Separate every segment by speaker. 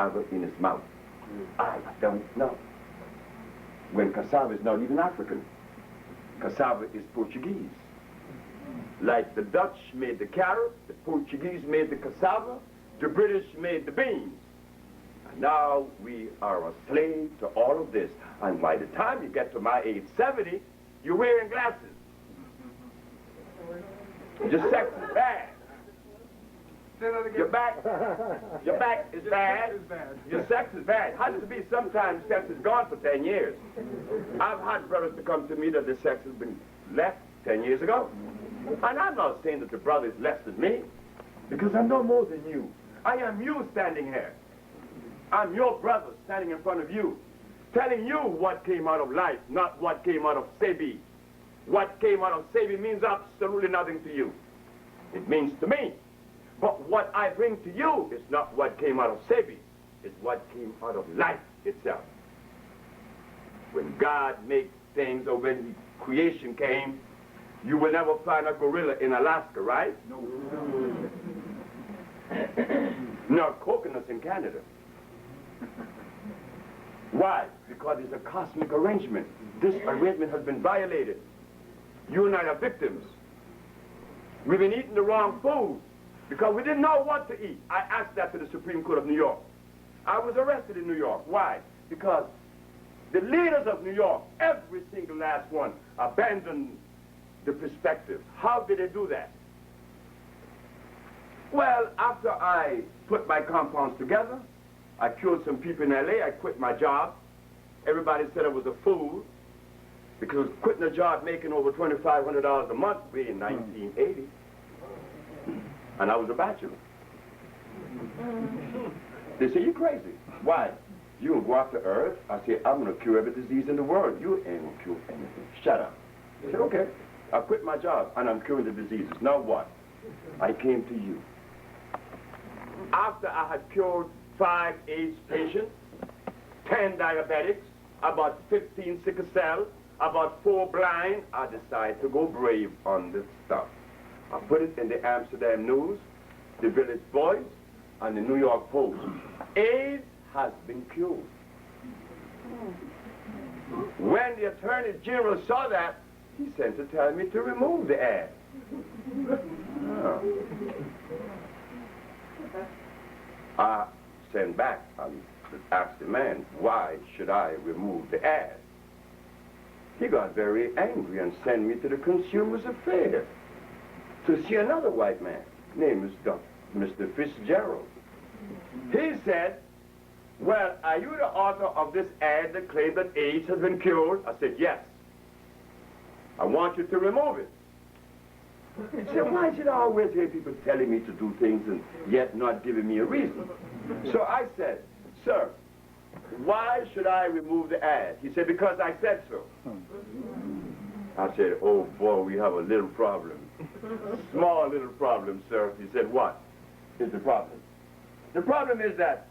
Speaker 1: cassava in his mouth? I don't know. When cassava is not even African. Cassava is Portuguese. Like the Dutch made the carrot, the Portuguese made the cassava, the British made the beans. And now we are a slave to all of this. And by the time you get to my age 70, you're wearing glasses. Your sex is bad. Your back is bad. Your sex is bad. How does it be sometimes sex is gone for 10 years? I've had brothers to come to me that the sex has been left 10 years ago. And I'm not saying that the brother is less than me, because I'm no more than you. I am you standing here. I'm your brother standing in front of you, telling you what came out of life, not what came out of Sebi. What came out of Sebi means absolutely nothing to you. It means to me. But what I bring to you is not what came out of Sebi. It's what came out of life itself. When God makes things, or when creation came, you will never find a gorilla in Alaska, right? No. Nor coconuts in Canada. Why? Because it's a cosmic arrangement. This arrangement has been violated. You and I are victims. We've been eating the wrong food because we didn't know what to eat. I asked that to the Supreme Court of New York. I was arrested in New York. Why? Because the leaders of New York, every single last one, abandoned the perspective. How did they do that? Well, after I put my compounds together, I cured some people in LA, I quit my job. Everybody said I was a fool because quitting a job making over $2,500 a month way in 1980. And I was a bachelor. They say, you're crazy. Why? You gonna go after Earth? I say, I'm gonna cure every disease in the world. You ain't gonna cure anything. Shut up. They said, okay. I quit my job and I'm curing the diseases. Now what? I came to you. After I had cured 5 AIDS patients, 10 diabetics, about 15 sickle cell, about 4 blind, I decided to go brave on this stuff. I put it in the Amsterdam News, the Village Voice, and the New York Post. AIDS has been cured. When the Attorney General saw that, he sent to tell me to remove the ad. Oh. I sent back and asked the man, why should I remove the ad? He got very angry and sent me to the Consumer's Affairs to see another white man. Name is Mr. Fitzgerald. He said, well, are you the author of this ad that claims that AIDS has been cured? I said, yes. I want you to remove it. He said, why should I always hear people telling me to do things and yet not giving me a reason? So I said, sir, why should I remove the ad? He said, because I said so. I said, oh boy, we have a little problem. Small little problem, sir. He said, what is the problem? The problem is that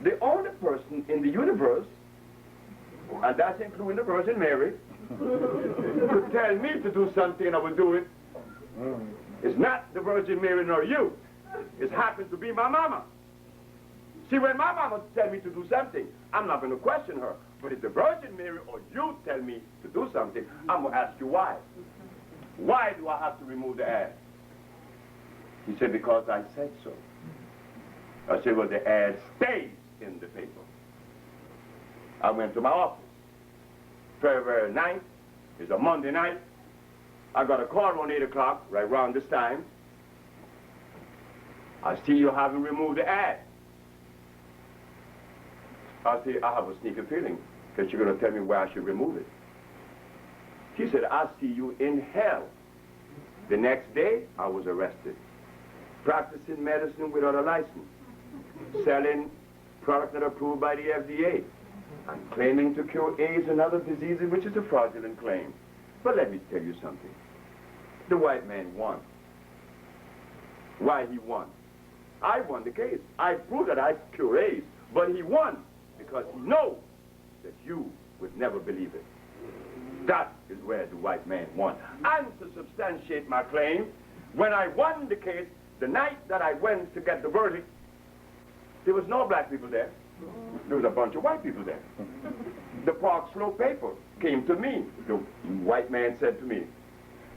Speaker 1: the only person in the universe, and that's including the Virgin Mary, could tell me to do something and I will do it. It's not the Virgin Mary nor you. It happens to be my mama. See, when my mama tells me to do something, I'm not going to question her. But if the Virgin Mary or you tell me to do something, I'm going to ask you why. Why do I have to remove the ad? He said, because I said so. I said, well, the ad stays in the paper. I went to my office. February 9th is a Monday night. I got a call on 8 o'clock, right around this time. I see you haven't removed the ad. I say, I have a sneaking feeling that you're going to tell me why I should remove it. He said, I see you in hell. The next day, I was arrested. Practicing medicine without a license. Selling products not approved by the FDA. And claiming to cure AIDS and other diseases, which is a fraudulent claim. But let me tell you something. The white man won. Why he won? I won the case. I proved that I cure AIDS. But he won because he knows that you would never believe it. That is where the white man won. And to substantiate my claim, when I won the case, the night that I went to get the verdict, There was no black people there. There was a bunch of white people there. The Park Slope paper came to me. The white man said to me,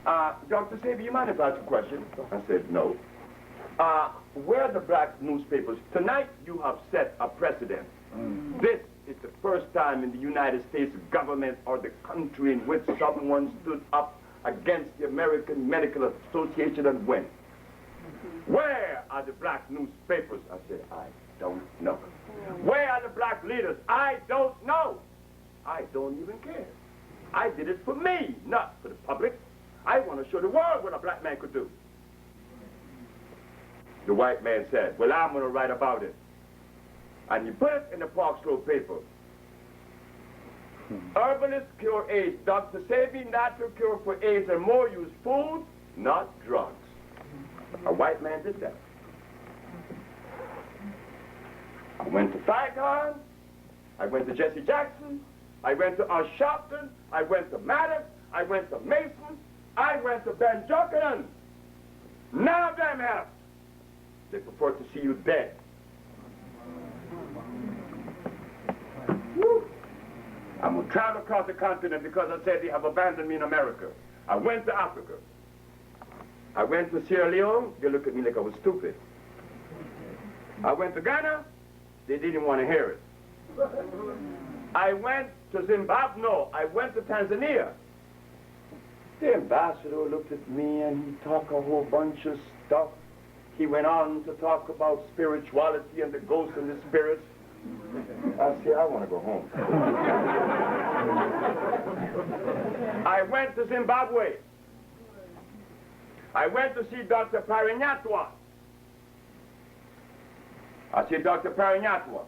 Speaker 1: Dr. Sebi, you mind if I ask a question? I said, no. Where are the black newspapers? Tonight you have set a precedent. This is the first time in the United States government or the country in which someone stood up against the American Medical Association and went. Where are the black newspapers? I said, I don't know. Where are the black leaders? I don't know. I don't even care. I did it for me, not for the public. I want to show the world what a black man could do. The white man said, well, I'm going to write about it. And he put it in the Park Slope paper. Herbalists cure AIDS. Dr. Sebi, natural cure for AIDS, and more use food, not drugs. A white man did that. I went to Saigon. I went to Jesse Jackson. I went to Sharpton. I went to Maddox. I went to Mason. I went to Ben Jokanen. None of them helped. They prefer to see you dead. Woo. I'm going to travel across the continent because I said they have abandoned me in America. I went to Africa. I went to Sierra Leone. They looked at me like I was stupid. I went to Ghana. They didn't want to hear it. I went to Zimbabwe. No, I went to Tanzania. The ambassador looked at me and he talked a whole bunch of stuff. He went on to talk about spirituality and the ghosts and the spirits. I said, I want to go home. I went to Zimbabwe. I went to see Dr. Parinyatwa. I said, Dr. Parinyatwa,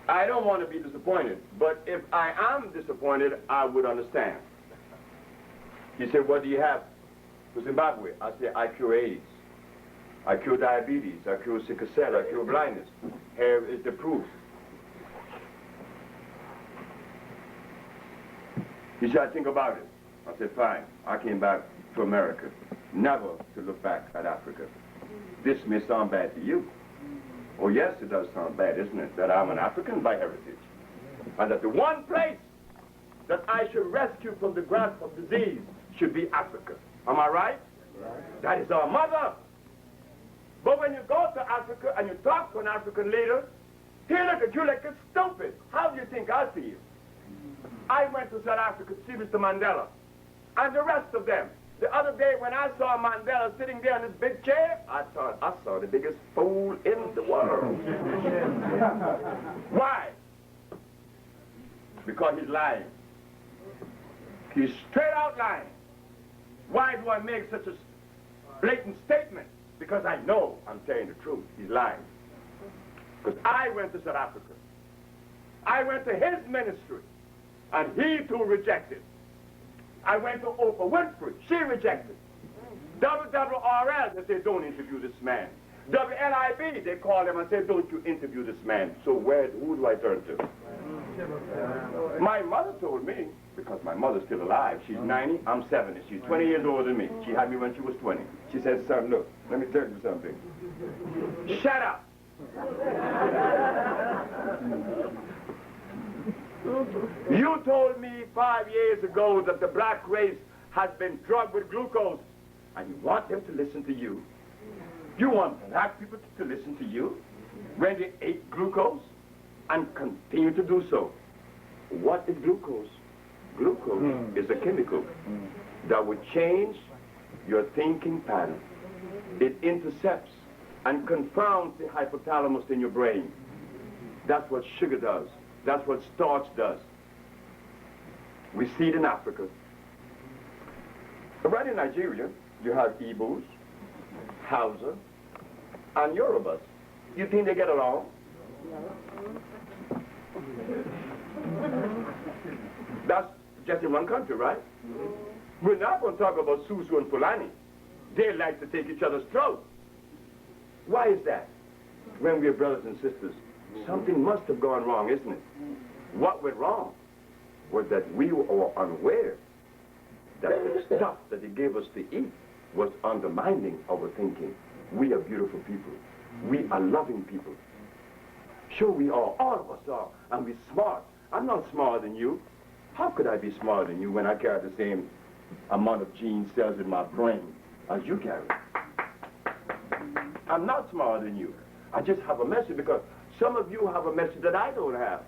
Speaker 1: I don't want to be disappointed, but if I am disappointed, I would understand. He said, what do you have for Zimbabwe? I said, I cure AIDS. I cure diabetes. I cure sickle cell. I cure blindness. Here is the proof. He said, I think about it. I said, fine. I came back to America, never to look back at Africa. This may sound bad to you. Oh, yes, it does sound bad, isn't it, that I'm an African by heritage. And that the one place that I should rescue from the grasp of disease should be Africa. Am I right? That is our mother. But when you go to Africa and you talk to an African leader, he look at you like it's stupid. How do you think I feel? I went to South Africa to see Mr. Mandela and the rest of them. The other day when I saw Mandela sitting there in his big chair, I thought I saw the biggest fool in the world. Why? Because he's lying. He's straight out lying. Why do I make such a blatant statement? Because I know I'm telling the truth. He's lying. Because I went to South Africa. I went to his ministry, and he too rejected. I went to Oprah Winfrey. She rejected. WWRL, they said, don't interview this man. WLIB, they called him and said, don't you interview this man. So who do I turn to? My mother told me, because my mother's still alive, she's 90, I'm 70. She's 20 years older than me. She had me when she was 20. She said, son, look, let me tell you something. Shut up. You told me 5 years ago that the black race has been drugged with glucose, and you want them to listen to you. You want black people to listen to you when they ate glucose and continue to do so. What is glucose? Glucose is a chemical that would change your thinking pattern. It intercepts and confounds the hypothalamus in your brain. That's what sugar does. That's what starch does. We see it in Africa. Right in Nigeria, you have Igbos, Hausa, and Yorubas. You think they get along? That's just in one country, right? We're not going to talk about Susu and Fulani. They like to take each other's throat. Why is that? When we're brothers and sisters, something must have gone wrong, isn't it? What went wrong was that we were unaware that the stuff that they gave us to eat was undermining our thinking. We are beautiful people. are loving people. Sure, we are. All of us are. And we're smart. I'm not smarter than you. How could I be smarter than you when I carry the same amount of gene cells in my brain as you carry? I'm not smarter than you. I just have a message because some of you have a message that I don't have.